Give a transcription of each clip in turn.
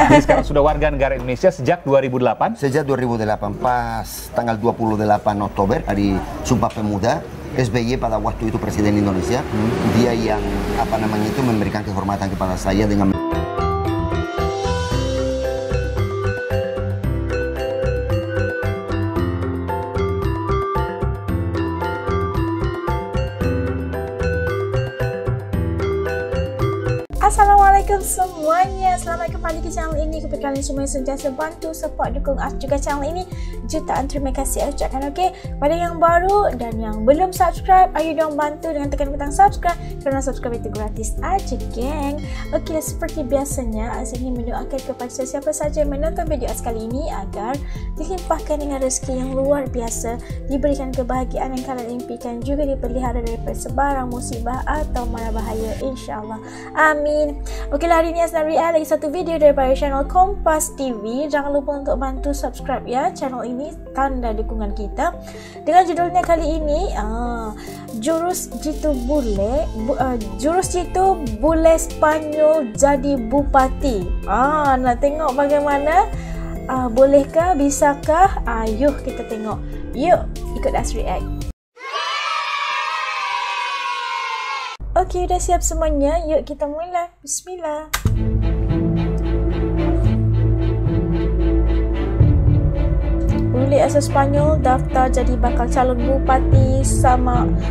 Jadi sekarang sudah warga negara Indonesia sejak 2008? Sejak 2008, pas tanggal 28 Oktober, hari Sumpah Pemuda, SBY pada waktu itu Presiden Indonesia, dia yang memberikan kehormatan kepada saya dengan Assalamualaikum semuanya, selamat kembali ke channel ini. Kepada kalian semua yang sentiasa bantu, support, dukung juga channel ini, jutaan terima kasih saya ucapkan. Okey, pada yang baru dan yang belum subscribe, ayo dong bantu dengan tekan butang subscribe, kerana subscribe itu gratis aja geng. Okey, seperti biasanya saya ingin mendoakan kepada siapa saja yang menonton video sekali ini agar dilimpahkan dengan rezeki yang luar biasa, diberikan kebahagiaan yang kalian impikan, juga dipelihara daripada sebarang musibah atau mara bahaya, insyaAllah. Amin. Okeylah, hari ini Asna react lagi satu video daripada channel Kompas TV. Jangan lupa untuk bantu subscribe ya channel ini, tanda dukungan kita. Dengan judulnya kali ini, jurus jitu bule Spanyol jadi bupati. Nak tengok bagaimana? Bolehkah? Bisakah? Yuk kita tengok. Yuk ikut As react. Okey, dah siap semuanya. Yuk kita mula. Bismillah. Bule asal Spanyol daftar jadi bakal calon bupati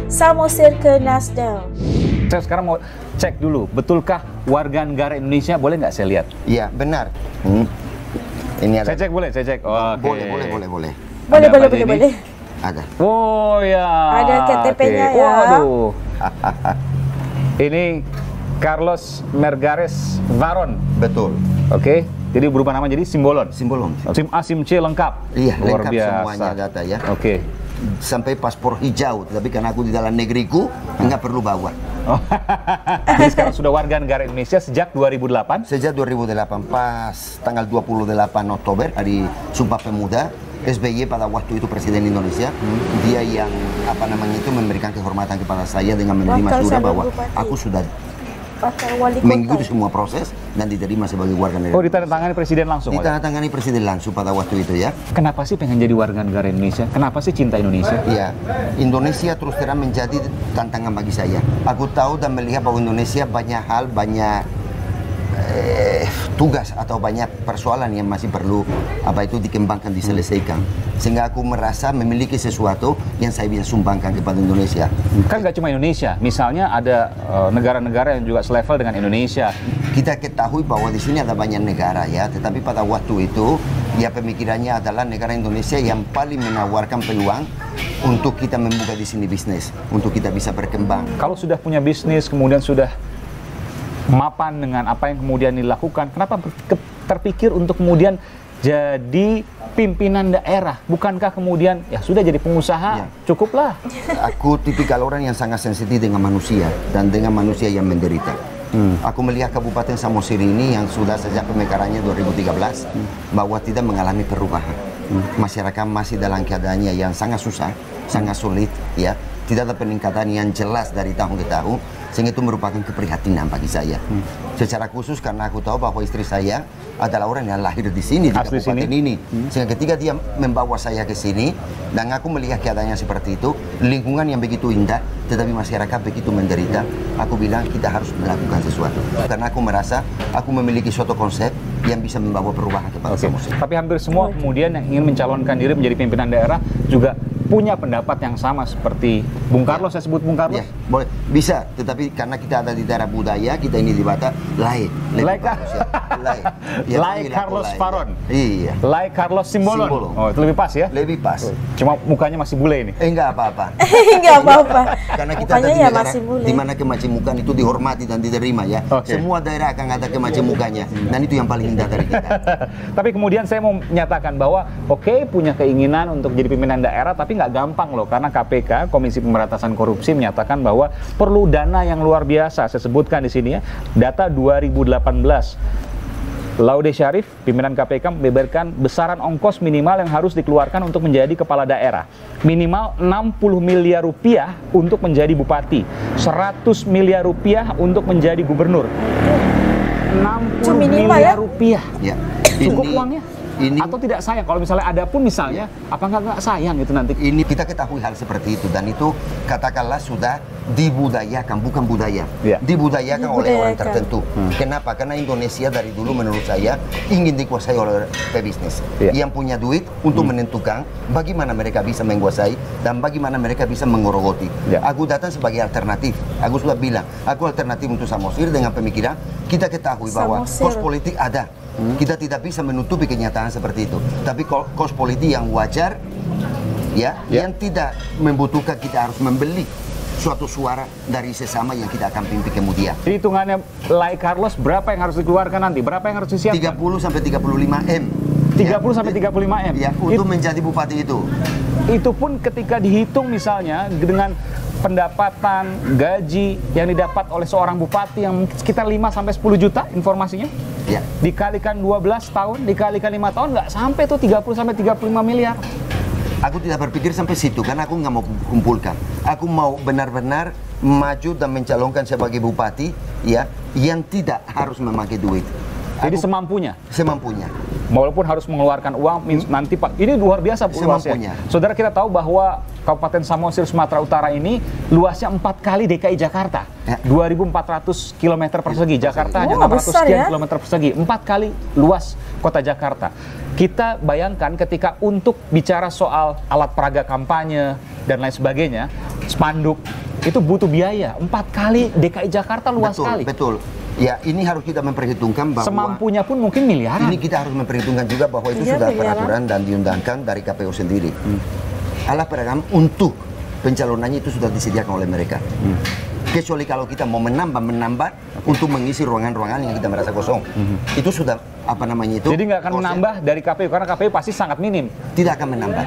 Samosir ke Nasdaq. Saya sekarang mau cek dulu, betulkah warga negara Indonesia? Boleh nggak saya lihat? Iya, benar. Ini ada. Saya cek boleh, saya cek. Boleh. Boleh. Ada. Oh ya. Ada KTP-nya ya. Waduh. Ini Carlos Mergares Varon. Betul. Oke. Jadi berubah nama jadi Simbolon. Simbolon. SIM A, SIM C lengkap. Iya, luar lengkap biasa. semuanya data ya. Oke. Sampai paspor hijau, tapi karena aku di dalam negeriku nggak perlu bawa. Jadi sekarang sudah warga negara Indonesia sejak 2008? Sejak 2008, pas tanggal 28 Oktober, hari Sumpah Pemuda, SBY pada waktu itu Presiden Indonesia, dia yang memberikan kehormatan kepada saya dengan menerima surat bahwa aku sudah mengikuti semua proses dan diterima sebagai warga negara. Oh, ditandatangani Presiden langsung? Ditandatangani Presiden langsung pada waktu itu ya. Kenapa sih pengen jadi warga negara Indonesia? Kenapa sih cinta Indonesia? Iya, Indonesia terus terang menjadi tantangan bagi saya. Aku tahu dan melihat bahwa Indonesia banyak hal, banyak tugas atau banyak persoalan yang masih perlu dikembangkan, diselesaikan. Sehingga aku merasa memiliki sesuatu yang saya bisa sumbangkan kepada Indonesia. Kan nggak cuma Indonesia, misalnya ada negara-negara yang juga selevel dengan Indonesia. Kita ketahui bahwa di sini ada banyak negara ya, tetapi pada waktu itu ya pemikirannya adalah negara Indonesia yang paling menawarkan peluang untuk kita membuka di sini bisnis, untuk kita bisa berkembang. Kalau sudah punya bisnis, kemudian sudah mapan dengan apa yang kemudian dilakukan, kenapa terpikir untuk kemudian jadi pimpinan daerah? Bukankah kemudian ya sudah jadi pengusaha, cukuplah? Aku tipikal orang yang sangat sensitif dengan manusia dan dengan manusia yang menderita. Aku melihat Kabupaten Samosir ini yang sudah sejak pemekarannya 2013 bahwa tidak mengalami perubahan. Masyarakat masih dalam keadaannya yang sangat susah, sangat sulit ya. Tidak ada peningkatan yang jelas dari tahun ke tahun, sehingga itu merupakan keprihatinan bagi saya. Secara khusus karena aku tahu bahwa istri saya adalah orang yang lahir di sini, di kabupaten ini. Sehingga ketika dia membawa saya ke sini, dan aku melihat keadaannya seperti itu, lingkungan yang begitu indah, tetapi masyarakat begitu menderita, aku bilang kita harus melakukan sesuatu. Karena aku merasa aku memiliki suatu konsep yang bisa membawa perubahan kepada Samosir. Tapi hampir semua kemudian yang ingin mencalonkan diri menjadi pimpinan daerah juga punya pendapat yang sama seperti Bung Carlos. Saya sebut Bung Carlos? Ya, boleh. Bisa, tetapi karena kita ada di daerah budaya, kita ini di Batak, lain Carlos Varon. Iya. Like Carlos Simbolon. Oh, itu lebih pas ya? Lebih pas. Cuma mukanya masih bule ini. Enggak apa-apa. Enggak apa-apa. Karena kita ada di daerah di mana kemajemukan itu dihormati dan diterima ya. Semua daerah akan ada kemajemukannya, dan itu yang paling indah dari kita. Tapi kemudian saya mau menyatakan bahwa punya keinginan untuk jadi pimpinan daerah, tapi nggak gampang loh, karena KPK, Komisi Pemberantasan Korupsi, menyatakan bahwa perlu dana yang luar biasa. Saya sebutkan di sini ya, data 2018. Laude Syarif, pimpinan KPK, membeberkan besaran ongkos minimal yang harus dikeluarkan untuk menjadi kepala daerah. Minimal 60 miliar rupiah untuk menjadi bupati, 100 miliar rupiah untuk menjadi gubernur. 60 minimal miliar ya? rupiah. Ya. Cukup Ini- uangnya? Ini Atau tidak sayang? Kalau misalnya ada pun misalnya, apa nggak sayang itu nanti? ini kita ketahui hal seperti itu, dan itu katakanlah sudah dibudayakan, bukan budaya, Ya. dibudayakan oleh orang Dibudayakan. tertentu. Kenapa? Karena Indonesia dari dulu menurut saya ingin dikuasai oleh pebisnis Ya. yang punya duit untuk menentukan bagaimana mereka bisa menguasai dan bagaimana mereka bisa menggerogoti. Ya. Aku datang sebagai alternatif. Aku sudah bilang, aku alternatif untuk Samosir dengan pemikiran kita ketahui bahwa Samosir. kos politik ada. Kita tidak bisa menutupi kenyataan seperti itu. Tapi kos politik yang wajar, ya, yang tidak membutuhkan kita harus membeli suatu suara dari sesama yang kita akan pimpin kemudian. Jadi hitungannya Lai Carlos berapa yang harus dikeluarkan nanti? Berapa yang harus disiapkan? 30 sampai 35 M. 30 sampai 35 M. Ya, untuk menjadi bupati itu. Itu pun ketika dihitung misalnya dengan pendapatan, gaji yang didapat oleh seorang bupati yang sekitar 5 sampai 10 juta informasinya. Ya. Dikalikan 12 tahun, dikalikan 5 tahun nggak sampai tuh 30 sampai 35 miliar. Aku tidak berpikir sampai situ karena aku nggak mau kumpulkan. Aku mau benar-benar maju dan mencalonkan sebagai bupati, ya, yang tidak harus memakai duit. Jadi Aku semampunya. walaupun harus mengeluarkan uang nanti Pak, ini luar biasa luasnya. Semampunya. Saudara, kita tahu bahwa Kabupaten Samosir Sumatera Utara ini luasnya 4 kali DKI Jakarta. Ya. 2.400 km persegi. Jakarta hanya Wah, 600 besar sekian ya. kilometer persegi. 4 kali luas kota Jakarta. Kita bayangkan ketika untuk bicara soal alat peraga kampanye dan lain sebagainya, spanduk, itu butuh biaya. 4 kali DKI Jakarta luas sekali. Betul. Ya, ini harus kita memperhitungkan bahwa Semampunya pun mungkin miliaran. ini kita harus memperhitungkan juga bahwa itu Iya, sudah miliaran. peraturan dan diundangkan dari KPU sendiri. Alat peragam untuk pencalonannya itu sudah disediakan oleh mereka. Kecuali kalau kita mau menambah untuk mengisi ruangan-ruangan yang kita merasa kosong. Itu sudah apa namanya itu? Jadi nggak akan proses. menambah dari KPU karena KPU pasti sangat minim. Tidak akan menambah.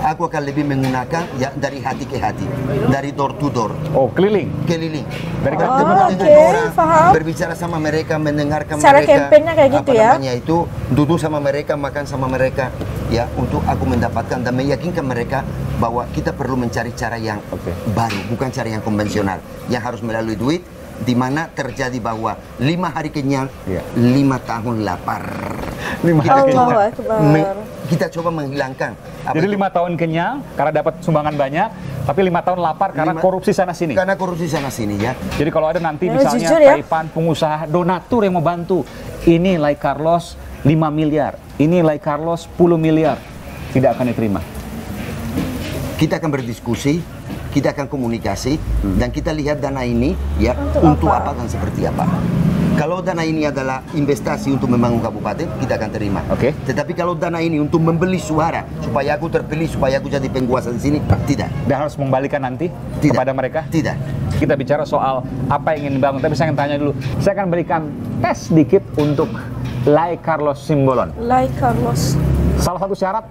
Aku akan lebih menggunakan ya, dari hati ke hati, dari door to door, Oh, keliling. keliling. Dari Oh, ketemu oke, orang, paham. berbicara sama mereka, mendengarkan Cara mereka. kampanyenya kayak gitu apa ya? namanya itu, duduk sama mereka, makan sama mereka, ya, untuk aku mendapatkan dan meyakinkan mereka bahwa kita perlu mencari cara yang Oke. baru, bukan cara yang konvensional, yang harus melalui duit, di mana terjadi bahwa 5 hari kenyang, Iya. 5 tahun lapar. 5 Kita hari coba, Allahu Akbar. kita coba menghilangkan. apa Jadi itu? 5 tahun kenyang karena dapat sumbangan banyak, tapi 5 tahun lapar karena korupsi sana sini. Karena korupsi sana sini ya. Jadi kalau ada nanti Ya, misalnya jujur ya. Taipan pengusaha donatur yang mau bantu, ini Lai Carlos 5 miliar, ini Lai Carlos 10 miliar, tidak akan diterima. Kita akan berdiskusi, kita akan komunikasi, dan kita lihat dana ini ya Untuk untuk apa? apa dan seperti apa. Kalau dana ini adalah investasi untuk membangun kabupaten, kita akan terima. Oke. Tetapi kalau dana ini untuk membeli suara supaya aku terpilih, supaya aku jadi penguasa di sini, tidak. Dan harus mengembalikan nanti Tidak. kepada mereka. Tidak. Kita bicara soal apa yang ingin dibangun, tapi saya ingin tanya dulu. Saya akan berikan tes sedikit untuk Lai Carlos Simbolon. Lai Carlos. Salah satu syarat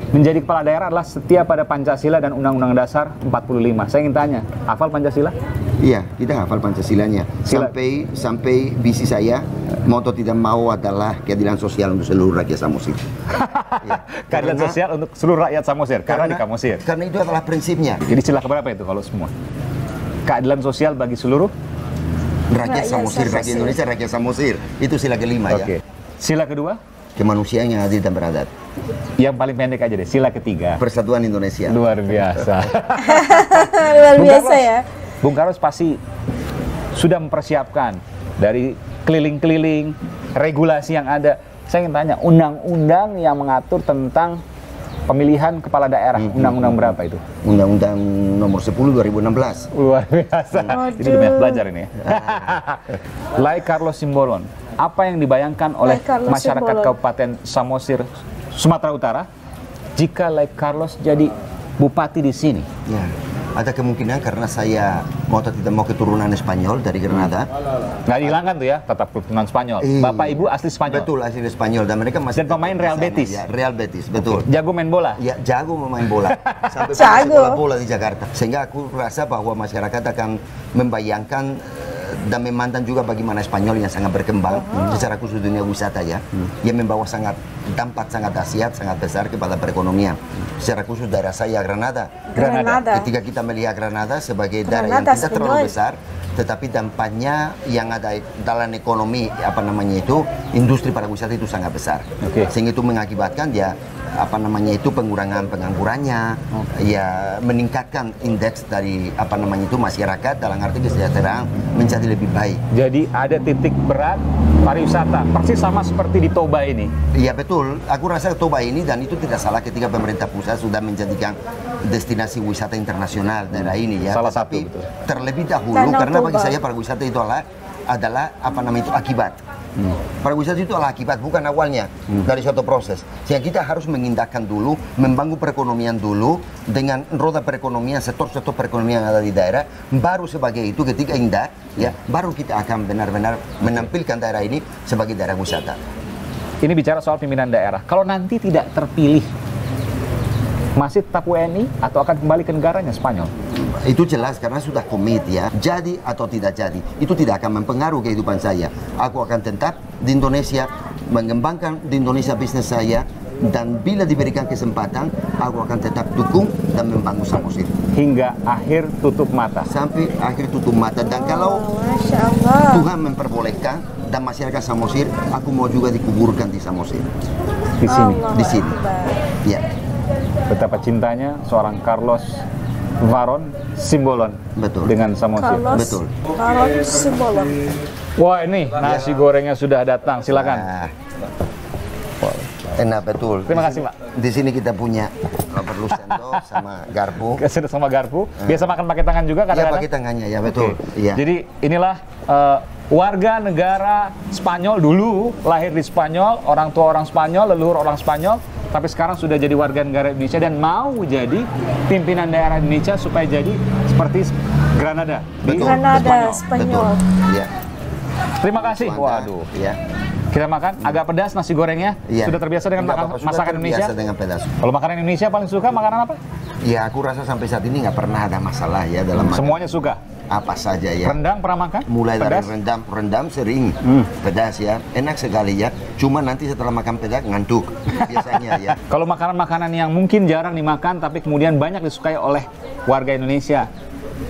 menjadi kepala daerah adalah setia pada Pancasila dan Undang-Undang Dasar 45. Saya ingin tanya, hafal Pancasila? Iya, kita hafal Pancasilanya. Sila. Sampai visi saya, mau atau tidak mau adalah keadilan sosial untuk seluruh rakyat Samosir. Ya, Keadilan karena- sosial untuk seluruh rakyat Samosir, karena di Samosir. Karena itu adalah prinsipnya. Jadi sila keberapa itu kalau semua? Keadilan sosial bagi seluruh? Rakyat Rakyat Samosir, Samosir. rakyat Indonesia, rakyat Samosir. Itu sila kelima Oke. ya. Sila kedua? Kemanusiaan yang adil dan beradab. Yang paling pendek aja deh, sila ketiga. Persatuan Indonesia. Luar biasa. Luar Bung biasa Carlos, ya. Bung Carlos pasti sudah mempersiapkan dari keliling-keliling, regulasi yang ada. Saya ingin tanya, undang-undang yang mengatur tentang pemilihan kepala daerah, undang-undang berapa itu? Undang-Undang nomor 10 2016. Luar biasa. Waduh. Ini udah banyak belajar ini ya. Lai Carlos Simbolon, apa yang dibayangkan oleh Lai Carlos masyarakat Simbolon. Kabupaten Samosir, Sumatera Utara, jika Lai Carlos jadi bupati di sini? Ya. Ada kemungkinan karena saya mau atau tidak mau keturunan Spanyol dari Granada. Nggak dihilangkan tuh ya, tetap keturunan Spanyol. Bapak ibu asli Spanyol. Betul, asli Spanyol dan mereka masih Dan pemain tetap Real di sana, Betis. Ya, Real Betis, betul. Jago main bola. Ya, jago memain bola. Sampai Jago. sekolah bola di Jakarta. Sehingga aku rasa bahwa masyarakat akan membayangkan dan memandang juga bagaimana Spanyol yang sangat berkembang secara khusus dunia wisata ya, yang membawa dampak sangat dahsyat, sangat besar kepada perekonomian. Secara khusus daerah saya Granada. Granada. Ketika kita melihat Granada sebagai daerah yang Granada, tidak terlalu Spanyol. besar, tetapi dampaknya yang ada dalam ekonomi apa namanya itu industri pariwisata itu sangat besar. Sehingga itu mengakibatkan dia apa namanya itu pengurangan penganggurannya, ya meningkatkan indeks dari apa namanya itu masyarakat dalam arti kesejahteraan menjadi lebih baik. Jadi ada titik berat pariwisata, persis sama seperti di Toba ini. Iya betul, aku rasa Toba ini dan itu tidak salah ketika pemerintah pusat sudah menjadikan destinasi wisata internasional daerah ini ya. Salah Tetapi satu, betul. terlebih dahulu karena bagi saya pariwisata itu adalah apa namanya itu akibat. Pariwisata itu adalah akibat, bukan awalnya dari suatu proses. Sehingga kita harus mengindahkan dulu, membangun perekonomian dulu dengan roda perekonomian, sektor-sektor perekonomian yang ada di daerah. Baru sebagai itu ketika indah, ya, baru kita akan benar-benar menampilkan daerah ini sebagai daerah wisata. Ini bicara soal pimpinan daerah. Kalau nanti tidak terpilih, masih tetap WNI atau akan kembali ke negaranya Spanyol? Itu jelas karena sudah komit ya. Jadi atau tidak jadi, itu tidak akan mempengaruhi kehidupan saya. Aku akan tetap di Indonesia, mengembangkan di Indonesia bisnis saya, dan bila diberikan kesempatan, aku akan tetap dukung dan membangun Samosir. Hingga akhir tutup mata? Sampai akhir tutup mata. Dan kalau Masya Allah. Tuhan memperbolehkan dan masyarakat Samosir, aku mau juga dikuburkan di Samosir. Di sini? Di sini. Ya. Betapa cintanya seorang Carlos Varón Simbolon dengan Samosir. Betul. Varón Simbolon. Wah, ini nasi gorengnya sudah datang. Silakan. Enak betul. Terima kasih, Pak. Di sini kita punya perlu sendok sama garpu. Sendok sama garpu. Biasa makan pakai tangan juga Iya, kadang-kadang? pakai tangannya, ya betul. Iya. Jadi inilah warga negara Spanyol, dulu lahir di Spanyol, orang tua orang Spanyol, leluhur orang Spanyol, tapi sekarang sudah jadi warga negara Indonesia dan mau jadi pimpinan daerah Indonesia supaya jadi seperti Granada. Betul. Granada, Spanyol. Iya. Terima kasih. Mantap. Waduh. Iya. Kita makan agak pedas nasi gorengnya. Iya. Sudah terbiasa dengan masakan Indonesia? Terbiasa dengan pedas. Kalau makanan Indonesia paling suka makanan apa? Ya, aku rasa sampai saat ini nggak pernah ada masalah ya dalam Semuanya suka. apa saja ya. Rendang pernah makan? Mulai pedas? dari rendang sering pedas ya, enak sekali ya. Cuma nanti setelah makan pedas ngantuk biasanya ya. Kalau makanan-makanan yang mungkin jarang dimakan tapi kemudian banyak disukai oleh warga Indonesia,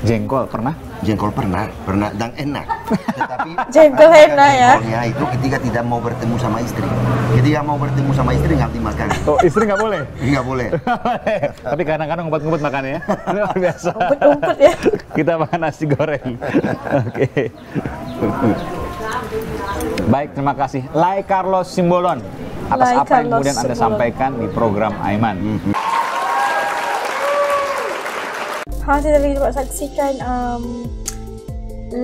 jengkol pernah? Jengkol pernah dan enak. Tetapi Jengkol enak ya. jengkolnya itu ketika tidak mau bertemu sama istri. Ketika mau bertemu sama istri nggak dimakan. Oh, istri nggak boleh? Nggak boleh. Tapi kadang-kadang ngumpet-ngumpet makannya ya. Ini luar biasa. Ngumpet-ngumpet ya. Kita makan nasi goreng. Oke. Baik, terima kasih. Lai Carlos Simbolon atas Lai apa yang Carlos kemudian Anda Simbolon. sampaikan di program Aiman. Kita tadi dapat saksikan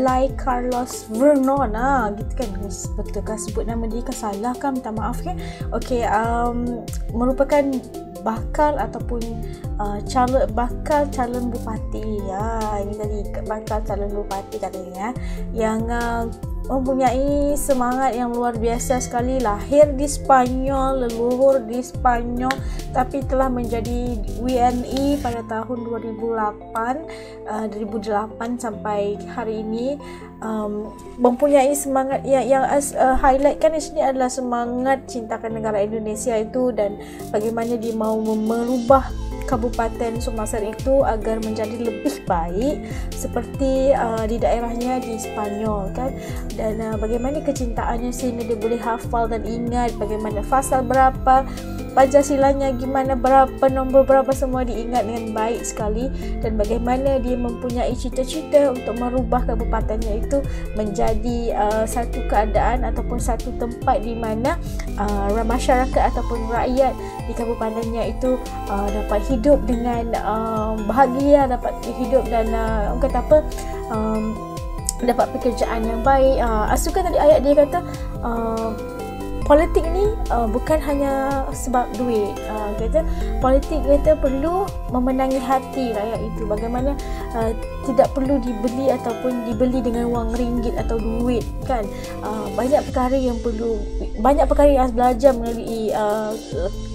Lai Carlos Vernon gitu kan, betul kan sebut nama dia kan salah kan, minta maaf kan. Okey, merupakan bakal ataupun bakal calon bupati ya, ini tadi bakal calon bupati katanya yang mempunyai semangat yang luar biasa sekali, lahir di Spanyol, leluhur di Spanyol, tapi telah menjadi WNI pada tahun 2008 sampai hari ini. Mempunyai semangat yang highlightkan di sini adalah semangat cintakan negara Indonesia itu dan bagaimana dia mau merubah Kabupaten Summasir itu agar menjadi lebih baik seperti di daerahnya di Spanyol kan, dan bagaimana kecintaannya sehingga dia boleh hafal dan ingat bagaimana fasal berapa, Pancasilanya gimana, berapa nombor berapa, semua diingat dengan baik sekali, dan bagaimana dia mempunyai cita-cita untuk merubah kabupatennya itu menjadi satu keadaan ataupun satu tempat di mana masyarakat ataupun rakyat di kabupatennya itu dapat hidup dengan bahagia, dapat hidup dan kata apa, dapat pekerjaan yang baik. Suka tadi ayat dia kata politik ni bukan hanya sebab duit. Kata politik kata perlu memenangi hati rakyat itu. Bagaimana tidak perlu dibeli ataupun dibeli dengan wang ringgit atau duit kan. Banyak perkara yang perlu, banyak perkara yang harus belajar melalui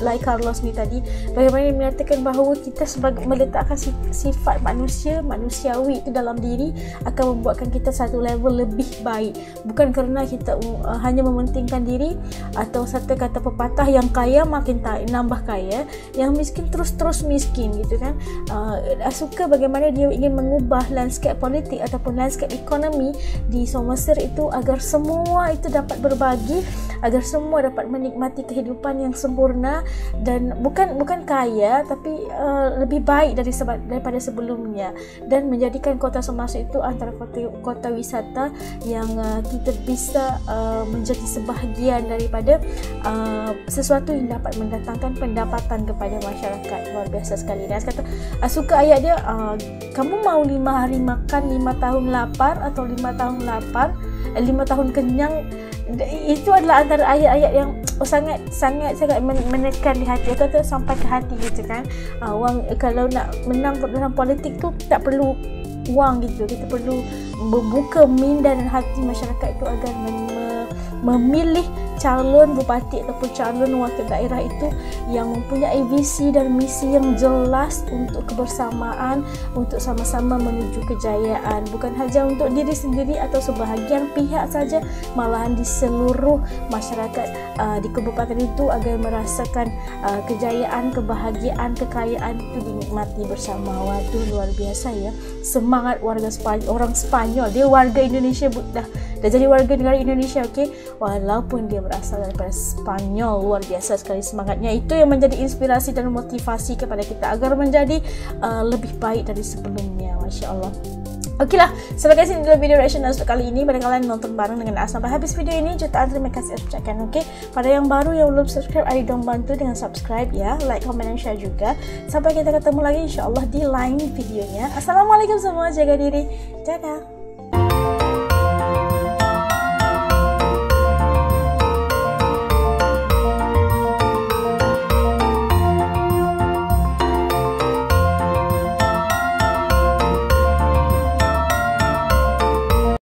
like Carlos ni tadi, bagaimana dia menyatakan bahawa kita sebagai meletakkan sifat manusiawi itu dalam diri akan membuatkan kita satu level lebih baik, bukan kerana kita hanya mementingkan diri, atau satu kata pepatah, yang kaya makin nambah kaya, yang miskin terus miskin gitu kan. Suka bagaimana dia ingin mengubah landscape politik ataupun landscape ekonomi di Mesir itu agar semua itu dapat berbagi, agar semua dapat menikmati kehidupan yang sempurna dan bukan kaya tapi lebih baik daripada sebelumnya, dan menjadikan kota Semasir itu antara kota wisata yang kita bisa menjadi sebahagian daripada sesuatu yang dapat mendatangkan pendapatan kepada masyarakat. Luar biasa sekali. Dan kata suka ayat dia, kamu mau 5 hari makan, 5 tahun lapar, atau 5 tahun lapar, 5 tahun kenyang. Itu adalah antara ayat-ayat yang sangat menekan di hati, atau sampai ke hati gitu kan. Kalau nak menang dalam politik tu tak perlu wang gitu, kita perlu membuka minda dan hati masyarakat itu agar memilih calon bupati ataupun calon wakil daerah itu yang mempunyai visi dan misi yang jelas untuk kebersamaan, untuk sama-sama menuju kejayaan, bukan hanya untuk diri sendiri atau sebahagian pihak saja, malahan di seluruh masyarakat di kabupaten itu agar merasakan kejayaan, kebahagiaan, kekayaan itu dinikmati bersama. Waduh, luar biasa ya semangat warga Spanyol, orang Spanyol, dia warga Indonesia, dah jadi warga negara Indonesia, okey, walaupun dia berasal daripada Spanyol. Luar biasa sekali semangatnya. Itu yang menjadi inspirasi dan motivasi kepada kita agar menjadi lebih baik dari sebelumnya. Masya Allah. Okeylah, sampai sini dalam video reaction untuk kali ini. Pada kalian nonton bareng dengan As sampai habis video ini, jutaan terima kasih ucapkan. Okey, pada yang baru yang belum subscribe, ayo dong bantu dengan subscribe ya, like, comment dan share juga. Sampai kita ketemu lagi insya Allah di lain videonya. Assalamualaikum semua, jaga diri, dadah.